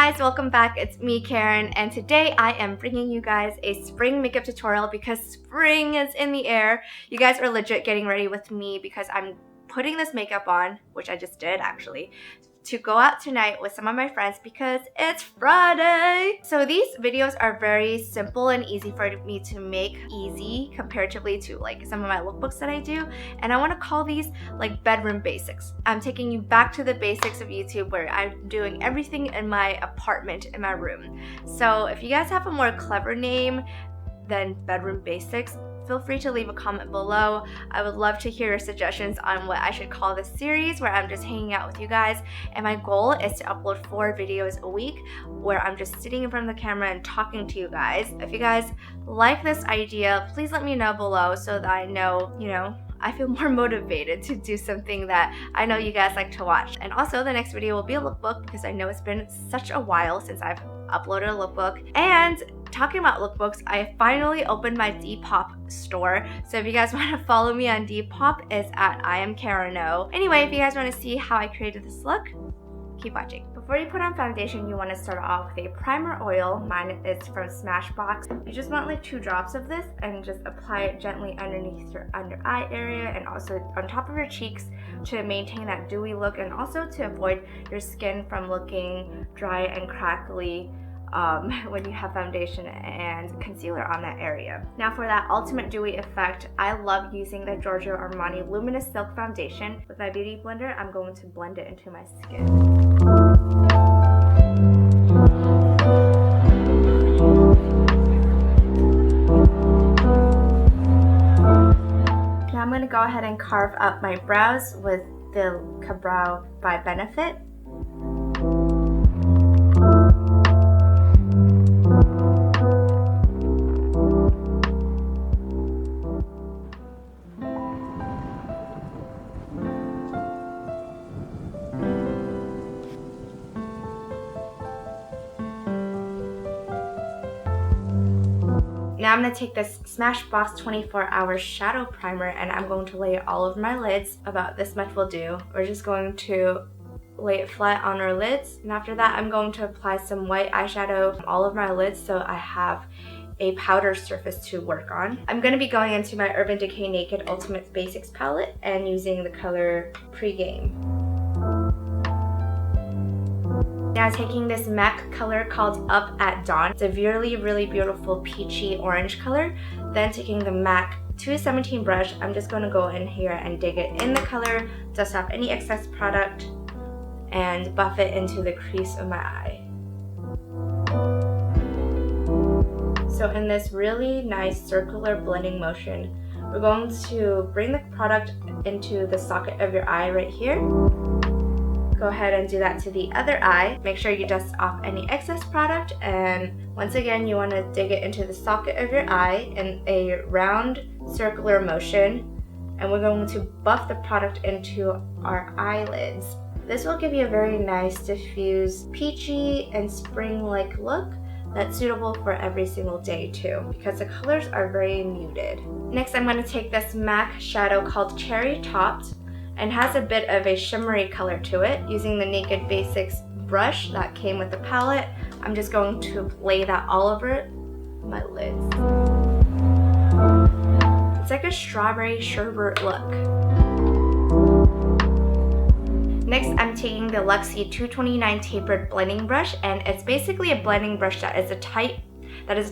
guys, welcome back. It's me, Karen, and today I am bringing you guys a spring makeup tutorial because spring is in the air. You guys are legit getting ready with me because I'm putting this makeup on, which I just did actually, to go out tonight with some of my friends because it's Friday. So these videos are very simple and easy for me to make, easy comparatively to like some of my lookbooks that I do, and I want to call these like bedroom basics. I'm taking you back to the basics of YouTube where I'm doing everything in my apartment, in my room. So if you guys have a more clever name than bedroom basics, feel free to leave a comment below. I would love to hear your suggestions on what I should call this series where I'm just hanging out with you guys. And my goal is to upload 4 videos a week where I'm just sitting in front of the camera and talking to you guys. If you guys like this idea, please let me know below so that I know, I feel more motivated to do something that I know you guys like to watch. And also the next video will be a lookbook because I know it's been such a while since I've uploaded a lookbook. And talking about lookbooks, I finally opened my Depop store. So if you guys want to follow me on Depop, it's at IAMKARENO. Anyway, if you guys want to see how I created this look, keep watching. Before you put on foundation, you want to start off with a primer oil. Mine is from Smashbox. You just want like 2 drops of this and just apply it gently underneath your under eye area and also on top of your cheeks to maintain that dewy look and also to avoid your skin from looking dry and crackly when you have foundation and concealer on that area. Now for that ultimate dewy effect, I love using the Giorgio Armani Luminous Silk Foundation. With my beauty blender, I'm going to blend it into my skin. Now I'm going to go ahead and carve up my brows with the Ka-Brow by Benefit. Now I'm going to take this Smashbox 24-hour shadow primer and I'm going to lay it all over my lids. About this much will do. We're just going to lay it flat on our lids, and after that I'm going to apply some white eyeshadow all over my lids so I have a powder surface to work on. I'm going to be going into my Urban Decay Naked Ultimate Basics palette and using the color Pre-Game. Now taking this MAC color called Up at Dawn. It's a really beautiful peachy orange color. Then taking the MAC 217 brush, I'm just going to go in here and dig it in the color, dust off any excess product, and buff it into the crease of my eye. So in this really nice circular blending motion, we're going to bring the product into the socket of your eye right here. Go ahead and do that to the other eye. Make sure you dust off any excess product, and once again you want to dig it into the socket of your eye in a round circular motion, and we're going to buff the product into our eyelids. This will give you a very nice diffuse peachy and spring-like look that's suitable for every single day too, because the colors are very muted. Next I'm going to take this MAC shadow called Cherry Topped and has a bit of a shimmery color to it. Using the Naked Basics brush that came with the palette, I'm just going to lay that all over my lids. It's like a strawberry sherbet look. Next, I'm taking the Luxie 229 tapered blending brush, and it's basically a blending brush that is a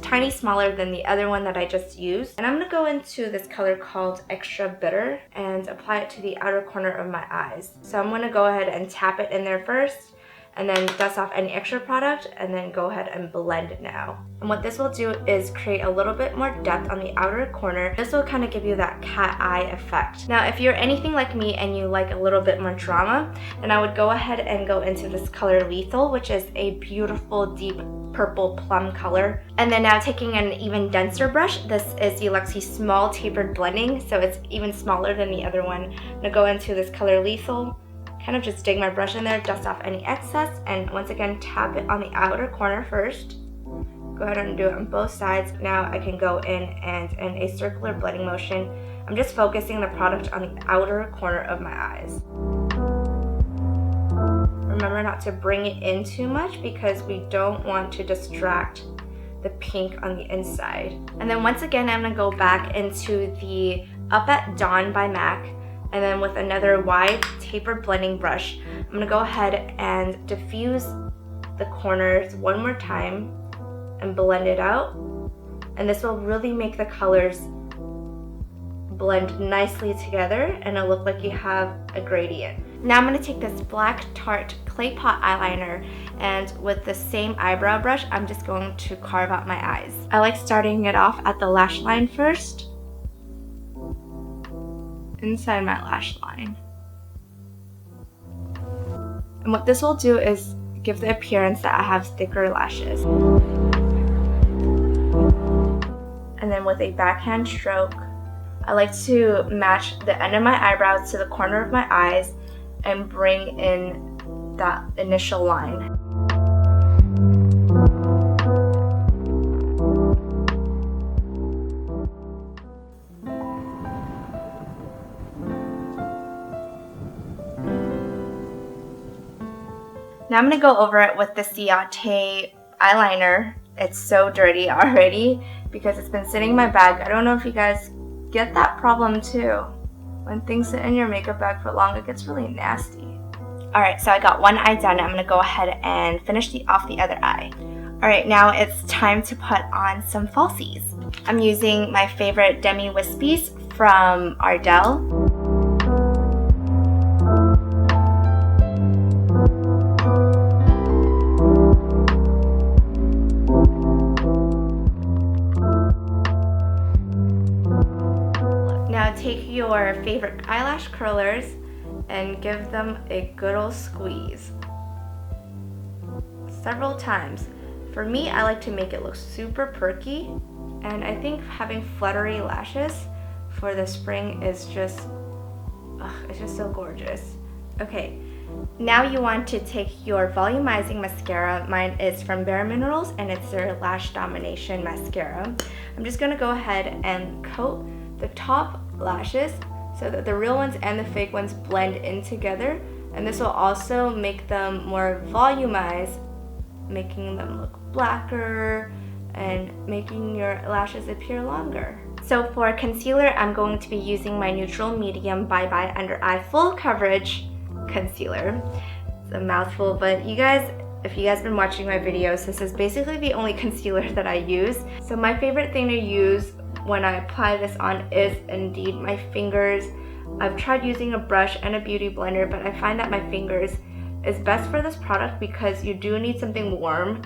tiny smaller than the other one that I just used. And I'm going to go into this color called Extra Bitter and apply it to the outer corner of my eyes. So I'm going to go ahead and tap it in there first, and then dust off any extra product, and then go ahead and blend it now. And what this will do is create a little bit more depth on the outer corner. This will kind of give you that cat eye effect. Now if you're anything like me and you like a little bit more drama, then I would go ahead and go into this color Lethal, which is a beautiful deep purple plum color. And then now taking an even denser brush, this is the Luxie Small Tapered Blending, so it's even smaller than the other one. I'm going to go into this color Lethal, kind of just dig my brush in there, dust off any excess, and once again tap it on the outer corner first. Go ahead and do it on both sides. Now I can go in and in a circular blending motion, I'm just focusing the product on the outer corner of my eyes. remember not to bring it in too much because we don't want to distract the pink on the inside. And then once again, I'm gonna go back into the Up at Dawn by MAC, and then with another wide tapered blending brush, I'm gonna go ahead and diffuse the corners one more time and blend it out. And this will really make the colors blend nicely together and it'll look like you have a gradient. Now I'm going to take this black Tarte Clay Pot eyeliner, and with the same eyebrow brush, I'm just going to carve out my eyes. I like starting it off at the lash line first, inside my lash line. And what this will do is give the appearance that I have thicker lashes. And then with a backhand stroke, I like to match the end of my eyebrows to the corner of my eyes and bring in that initial line. Now I'm going to go over it with the Ciate eyeliner. It's so dirty already because it's been sitting in my bag. I don't know if you guys get that problem too. When things sit in your makeup bag for long, it gets really nasty. Alright, so I got one eye done. I'm going to go ahead and finish off the other eye. Alright, now it's time to put on some falsies. I'm using my favorite Demi Wispies from Ardell. Now take your favorite eyelash curlers and give them a good old squeeze several times. For me, I like to make it look super perky, and I think having fluttery lashes for the spring is just, it's just so gorgeous. Okay, now you want to take your volumizing mascara. Mine is from Bare Minerals and it's their Lash Domination Mascara. I'm just gonna go ahead and coat the top lashes so that the real ones and the fake ones blend in together, and this will also make them more volumized, making them look blacker and making your lashes appear longer. So for concealer, I'm going to be using my Neutral Medium Bye Bye Under Eye Full Coverage Concealer. It's a mouthful, but you guys, if you guys have been watching my videos, this is basically the only concealer that I use. So my favorite thing to use when I apply this on is indeed my fingers. I've tried using a brush and a beauty blender, but I find that my fingers is best for this product because you do need something warm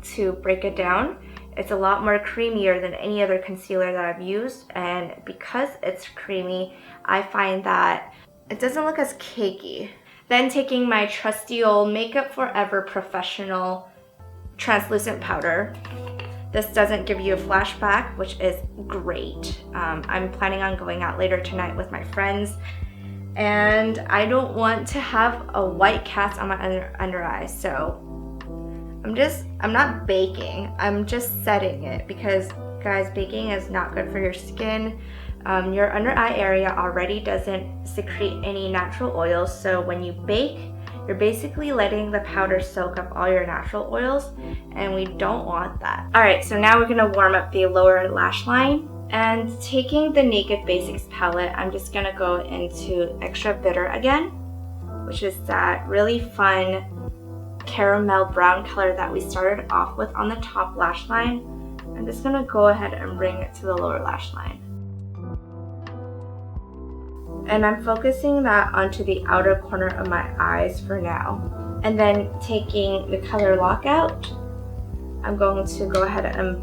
to break it down. It's a lot more creamier than any other concealer that I've used, and because it's creamy, I find that it doesn't look as cakey. Then taking my trusty old Makeup Forever Professional translucent powder. This doesn't give you a flashback, which is great. I'm planning on going out later tonight with my friends, and I don't want to have a white cast on my under eye, so I'm not baking, I'm just setting it because, guys, baking is not good for your skin. Your under eye area already doesn't secrete any natural oils, so when you bake, you're basically letting the powder soak up all your natural oils, and we don't want that. Alright, so now we're going to warm up the lower lash line, and taking the Naked Basics palette, I'm just going to go into Extra Bitter again, which is that really fun caramel brown color that we started off with on the top lash line. I'm just going to go ahead and bring it to the lower lash line. And I'm focusing that onto the outer corner of my eyes for now. And then taking the color Lockout, I'm going to go ahead and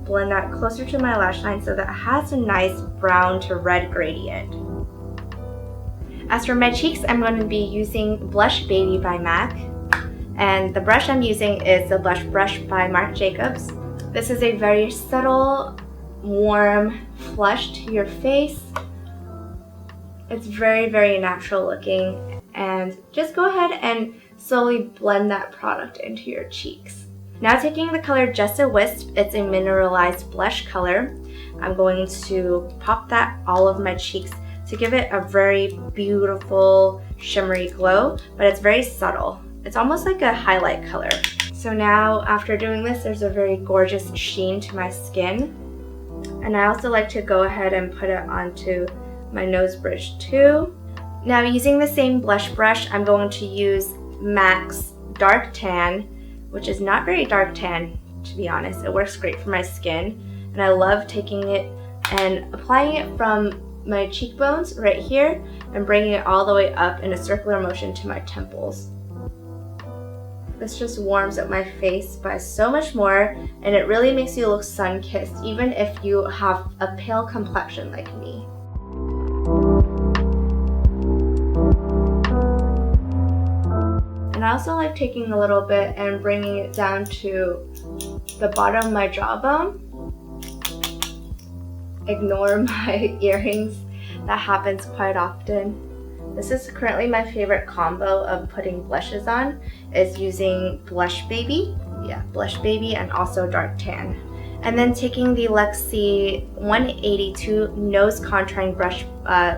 blend that closer to my lash line so that it has a nice brown to red gradient. As for my cheeks, I'm going to be using Blush Baby by MAC. And the brush I'm using is the Blush Brush by Marc Jacobs. This is a very subtle, warm flush to your face. It's very, very natural looking, and just go ahead and slowly blend that product into your cheeks. Now taking the color Just a Wisp, it's a mineralized blush color. I'm going to pop that all over my cheeks to give it a very beautiful shimmery glow, but it's very subtle. It's almost like a highlight color. So now after doing this, there's a very gorgeous sheen to my skin. And I also like to go ahead and put it onto my nose bridge too. Now using the same blush brush, I'm going to use MAC's Dark Tan, which is not very dark tan, to be honest. It works great for my skin. And I love taking it and applying it from my cheekbones right here and bringing it all the way up in a circular motion to my temples. This just warms up my face by so much more, and it really makes you look sun-kissed even if you have a pale complexion like me. And I also like taking a little bit and bringing it down to the bottom of my jawbone. Ignore my earrings, that happens quite often. This is currently my favorite combo of putting blushes on, is using Blush Baby. Yeah, Blush Baby and also Dark Tan. And then taking the Luxie 182 nose contouring brush,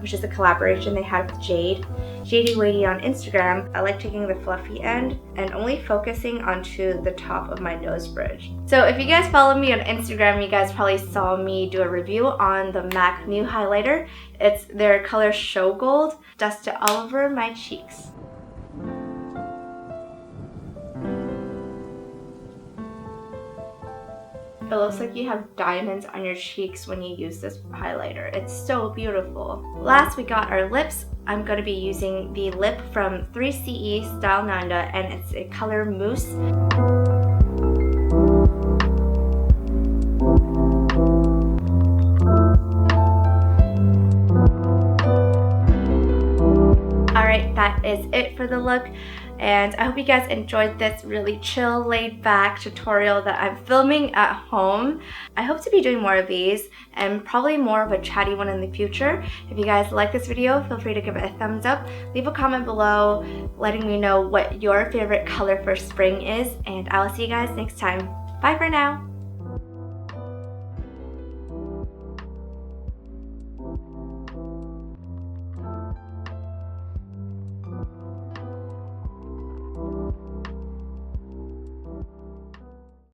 which is a collaboration they had with Jade. Jadey Wadey on Instagram. I like taking the fluffy end and only focusing onto the top of my nose bridge. So if you guys follow me on Instagram, you guys probably saw me do a review on the MAC new highlighter. It's their color Show Gold. Dust it all over my cheeks. It looks like you have diamonds on your cheeks when you use this highlighter. It's so beautiful. Last, we got our lips. I'm going to be using the lip from 3CE Style Nanda, and it's a color Mousse. Alright, that is it for the look. And I hope you guys enjoyed this really chill, laid-back tutorial that I'm filming at home. I hope to be doing more of these and probably more of a chatty one in the future. If you guys like this video, feel free to give it a thumbs up. Leave a comment below letting me know what your favorite color for spring is, and I'll see you guys next time. Bye for now!